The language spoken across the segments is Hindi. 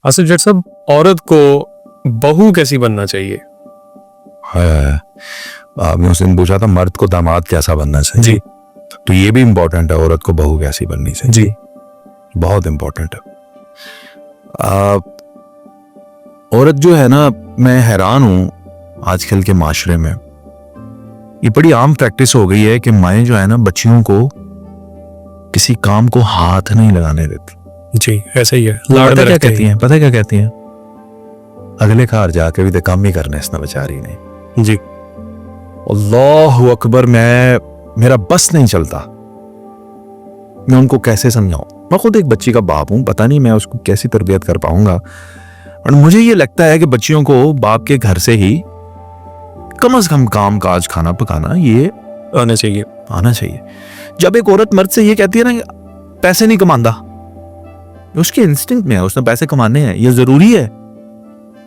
आसिफ जट साहब, औरत को बहू कैसी बनना चाहिए? है। आपने उस दिन पूछा था मर्द को दामाद कैसा बनना चाहिए जी। तो ये भी इम्पोर्टेंट है, औरत को बहू कैसी बननी चाहिए। जी। बहुत इम्पोर्टेंट है। औरत जो है ना, मैं हैरान हूं आजकल के माशरे में ये बड़ी आम प्रैक्टिस हो गई है कि माएँ जो है ना बच्चियों को किसी काम को हाथ नहीं लगाने देती। जी, ऐसा ही है। लाड़ में क्या रखते कहती हैं? पता है क्या कहती हैं? अगले घर जाके भी तो काम ही करना इसने बेचारी ने। जी। अल्लाहु अकबर। मेरा बस नहीं चलता, मैं उनको कैसे समझाऊं। मैं खुद एक बच्ची का बाप हूं, पता नहीं मैं उसको कैसी तरबियत कर पाऊंगा। और मुझे ये लगता है कि बच्चियों को बाप के घर से ही कम से कम काम काज खाना पकाना ये आना चाहिए। आना चाहिए। जब एक औरत मर्द से ये कहती है ना पैसे नहीं कमांदा, उसके इंस्टिंक्ट में है, उसने पैसे कमाने हैं, ये जरूरी है।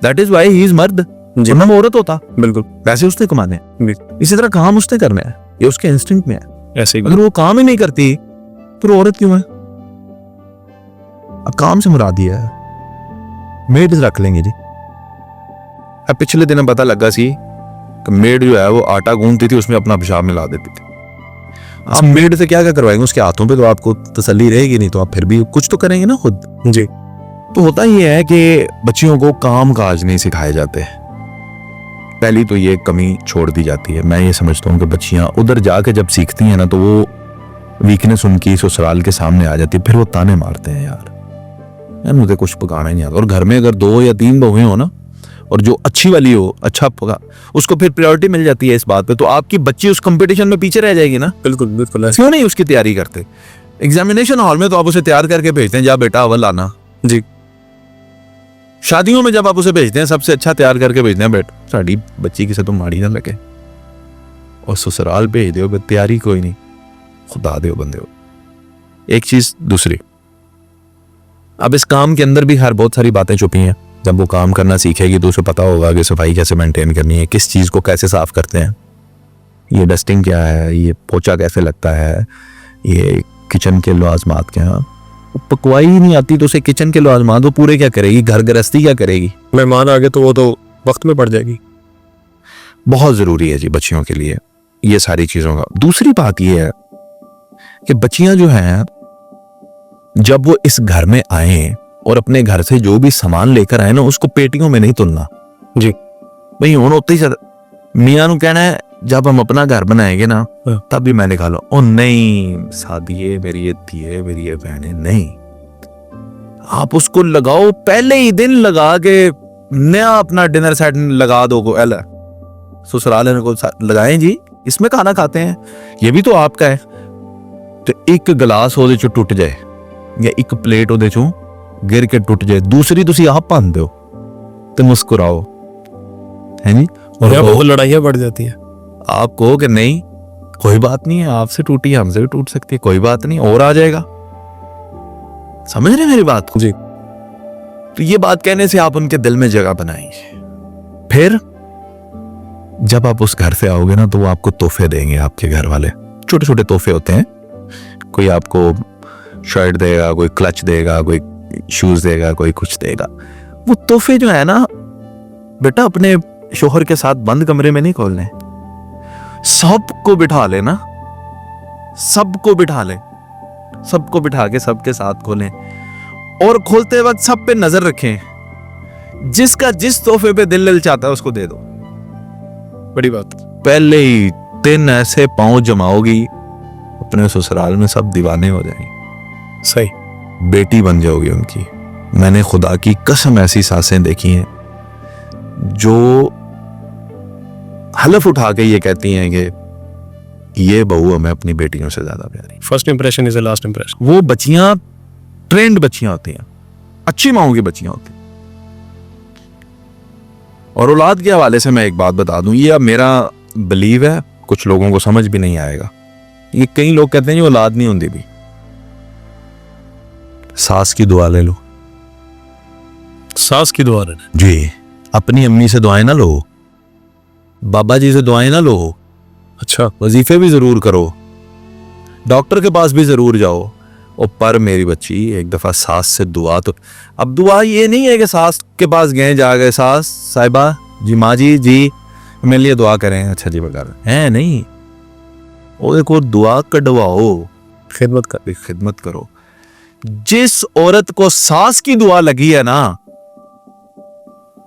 That is why he is मर्द। वरना वो औरत होता। बिल्कुल। पैसे उसने कमाने हैं, जी। इसी तरह काम उसने करना है, ये उसके इंस्टिंक्ट में है। ऐसे ही अगर वो काम ही नहीं करती तो वो औरत क्यों है? अब काम से मुराद ही है मेड रख लेंगे जी। अब पिछले दिन पता लगा सी कि मेड जो है वो आटा गूंथती थी, उसमें अपना पेशाब मिला देती थी। आप मेड से क्या क्या करवाएंगे? उसके हाथों पे तो आपको तसल्ली रहेगी नहीं, तो आप फिर भी कुछ तो करेंगे ना खुद। जी। तो होता ही है कि बच्चियों को काम काज नहीं सिखाए जाते। पहली तो ये कमी छोड़ दी जाती है। मैं ये समझता हूँ कि बच्चियां उधर जाके जब सीखती हैं ना तो वो वीकनेस उनकी ससुराल के सामने आ जाती है, फिर वो ताने मारते हैं, यार मुझे कुछ पकाना ही नहीं आता। और घर में अगर 2 या 3 बहुएं हो ना, और जो अच्छी वाली हो, अच्छा पका, उसको फिर प्रायोरिटी मिल जाती है इस बात पे, तो आपकी बच्ची उस कंपटीशन में पीछे रह जाएगी ना। बिल्कुल बिल्कुल। क्यों नहीं उसकी तैयारी करते? एग्जामिनेशन हॉल में तो आप उसे तैयार करके भेजते हैं, जा बेटा अव्वल आना। जी। शादियों में जब आप उसे भेजते हैं सबसे अच्छा तैयार करके भेजते हैं, बेटा साड़ी बच्ची की से तुम माड़ी ना लगे। और ससुराल भेज दो तैयारी कोई नहीं, खुदा दे बंदे हो। एक चीज दूसरी, अब इस काम के अंदर भी हर बहुत सारी बातें छुपी हैं। जब वो काम करना सीखेगी तो उसे पता होगा कि सफाई कैसे मेंटेन करनी है, किस चीज को कैसे साफ करते हैं, ये डस्टिंग क्या है, ये पोछा कैसे लगता है, ये किचन के लवाजमात क्या। पकवाई ही नहीं आती तो उसे किचन के लवाजमात वो पूरे क्या करेगी? घर गृहस्थी क्या करेगी? मेहमान आ गए तो वो तो वक्त में पड़ जाएगी। बहुत जरूरी है जी बच्चियों के लिए ये सारी चीजों का। दूसरी बात ये है कि बच्चियां जो हैं जब वो इस घर में आए और अपने घर से जो भी सामान लेकर आए ना, उसको पेटियों में नहीं तुलना। जी। भाई हुण उत्ते ही मियां नूं कहना है जब हम अपना घर बनाएंगे ना तब भी मैं निकालो। ओ नहीं सादिए, मेरी ये थिए, मेरी ये बहने, नहीं। आप उसको लगाओ, पहले ही दिन लगा के नया अपना डिनर सेट लगा दो को। एला ससुराल को लगाएं जी, इसमें खाना खाते हैं, ये भी तो आपका है। तो एक गिलास ओदे चों टुट जाए या एक प्लेट ओदे चों गिर के टुट जाए, दूसरी तुसी आप भन दो तो मुस्कुराओ, है जी। और बहुत लड़ाइयां बढ़ जाती हैं। आप कहो कि नहीं कोई बात नहीं है, आपसे टूटी है हमसे भी टूट सकती है, कोई बात नहीं और आ जाएगा। समझ रहे मेरी बात को? जी। तो ये बात कहने से आप उनके दिल में जगह बनाएंगे। फिर जब आप उस घर से आओगे ना तो वो आपको तोहफे देंगे। आपके घर वाले छोटे छोटे तोहफे होते हैं, कोई आपको शर्ट देगा, कोई क्लच देगा, कोई शूज देगा, कोई कुछ देगा। वो तोहफे जो है ना बेटा अपने शोहर के साथ बंद कमरे में नहीं खोलने, सबको बिठा लेना, सबको बिठा ले, सबको बिठा के सबके साथ खोलें। और खोलते वक्त सब पे नजर रखें, जिसका जिस तोहफे पे दिल ललचाता है उसको दे दो। बड़ी बात। पहले ही 3 ऐसे पांव जमाओगी अपने ससुराल में, सब दीवाने हो जाएंगे। सही। बेटी बन जाओगी उनकी। मैंने खुदा की कसम ऐसी सासें देखी हैं जो हलफ उठा के ये कहती हैं कि ये बहू हमें अपनी बेटियों से ज्यादा प्यारी। First impression is the last impression. वो बच्चियां ट्रेंड बच्चियां होती हैं, अच्छी माओं की बच्चियां होती हैं। और औलाद के हवाले से मैं एक बात बता दूं, ये अब मेरा बिलीव है, कुछ लोगों को समझ भी नहीं आएगा। ये कई लोग कहते हैं ये औलाद नहीं होती भी। सास की दुआ ले लो। सास की दुआ लेना जी। अपनी अम्मी से दुआएं ना लो, बाबा जी से दुआएं ना लो। अच्छा। वजीफे भी जरूर करो, डॉक्टर के पास भी जरूर जाओ, ओ पर मेरी बच्ची एक दफा सास से दुआ तो, अब दुआ ये नहीं है कि सास के पास गए, जा गए सास साहिबा जी, माँ जी मेरे लिए दुआ करें, अच्छा जी वगैरह है नहीं। वो एक और दुआ कढ़वाओ, खिदमत करो। जिस औरत को सास की दुआ लगी है ना,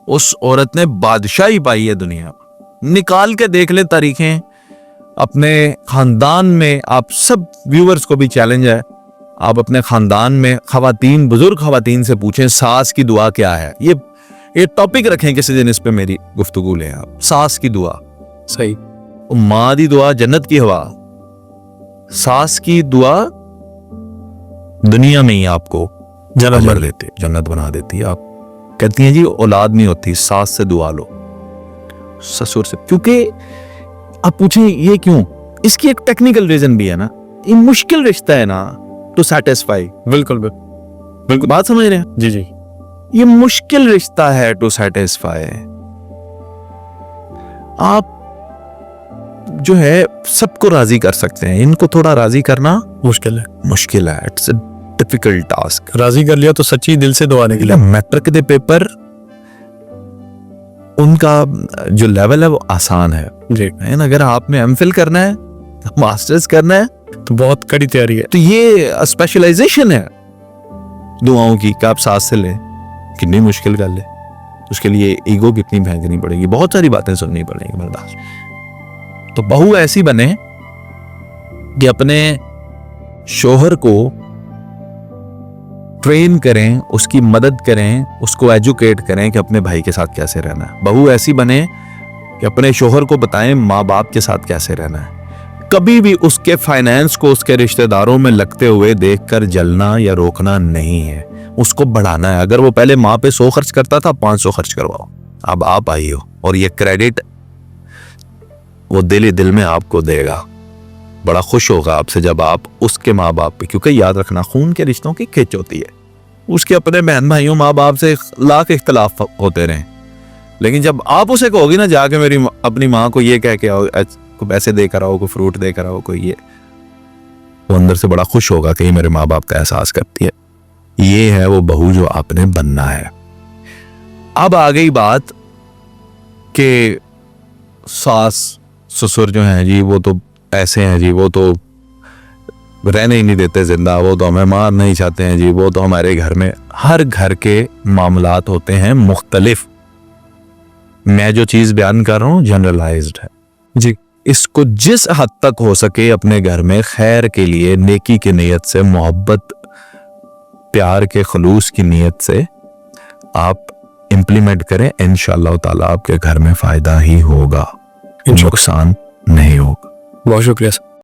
उस औरत ने बादशाही पाई है दुनिया में। निकाल के देख ले तारीखें अपने खानदान में। आप सब व्यूअर्स को भी चैलेंज है, आप अपने खानदान में खवातीन, बुजुर्ग खवातीन से पूछें सास की दुआ क्या है। ये टॉपिक रखें किसी दिन, इस पे मेरी गुफ्तगू लें आप। सास की दुआ सही, माँ दी दुआ जन्नत की हवा, सास की दुआ दुनिया में ही आपको जन्म अजर देते, जन्नत बना देती है। आप कहती हैं जी औलाद नहीं होती, सास से दुआ लो, ससुर से। क्योंकि आप पूछें ये क्यों, इसकी एक टेक्निकल रीजन भी है ना। ये मुश्किल रिश्ता है ना टू सेटिस्फाई। बिल्कुल बिल्कुल बात समझ रहे हैं? जी जी। ये मुश्किल रिश्ता है टू सेटिस्फाई। आप जो है सबको राजी कर सकते हैं, इनको थोड़ा राजी करना मुश्किल है। It's a difficult task. राजी कर लिया तो सच्ची दिल से दुआ निकले। मैट्रिक के पेपर उनका जो लेवल है वो आसान है जी, है ना। अगर आपने एमफिल करना है, मास्टर्स करना है, तो बहुत कड़ी तैयारी है। तो ये स्पेशलाइजेशन है दुआओं की कि आप सास से लें। कितनी मुश्किल गल है, उसके लिए ईगो कितनी फेंकनी पड़ेगी, बहुत सारी बातें सुननी पड़ेंगी बर्दाश्त। तो बहू ऐसी बने कि अपने शोहर को ट्रेन करें, उसकी मदद करें, उसको एजुकेट करें कि अपने भाई के साथ कैसे रहना है। बहू ऐसी बने कि अपने शोहर को बताएं माँ बाप के साथ कैसे रहना है। कभी भी उसके फाइनेंस को उसके रिश्तेदारों में लगते हुए देखकर जलना या रोकना नहीं है, उसको बढ़ाना है। अगर वो पहले माँ पे 100 खर्च करता था, 500 खर्च करवाओ। अब आप आई हो और ये क्रेडिट वो दिल ही दिल में आपको देगा। बड़ा खुश होगा आपसे जब आप उसके माँ बाप पे, क्योंकि याद रखना खून के रिश्तों की खिंच होती है। उसके अपने बहन भाइयों माँ बाप से लाख इख्तलाफ होते रहे, लेकिन जब आप उसे कहोगी ना जाके मेरी अपनी माँ को ये कह के आओ, को पैसे देकर आओ, को फ्रूट देकर आओ, कोई ये, वो अंदर से बड़ा खुश होगा कि मेरे माँ बाप का एहसास करती है। ये है वो बहू जो आपने बनना है। अब आ गई बात कि सास ससुर जो हैं जी वो तो ऐसे हैं जी, वो तो रहने ही नहीं देते जिंदा, वो तो हमें मारना ही चाहते हैं जी, वो तो हमारे घर में। हर घर के मामलात होते हैं मुख्तलिफ। मैं जो चीज बयान कर रहा हूं जनरलाइज्ड है जी। इसको जिस हद तक हो सके अपने घर में खैर के लिए, नेकी की नीयत से, मोहब्बत प्यार के खलूस की नीयत से आप इंप्लीमेंट करें। इंशाअल्लाह ताला आपके घर में फायदा ही होगा, नुकसान नहीं होगा। बहुत शुक्रिया।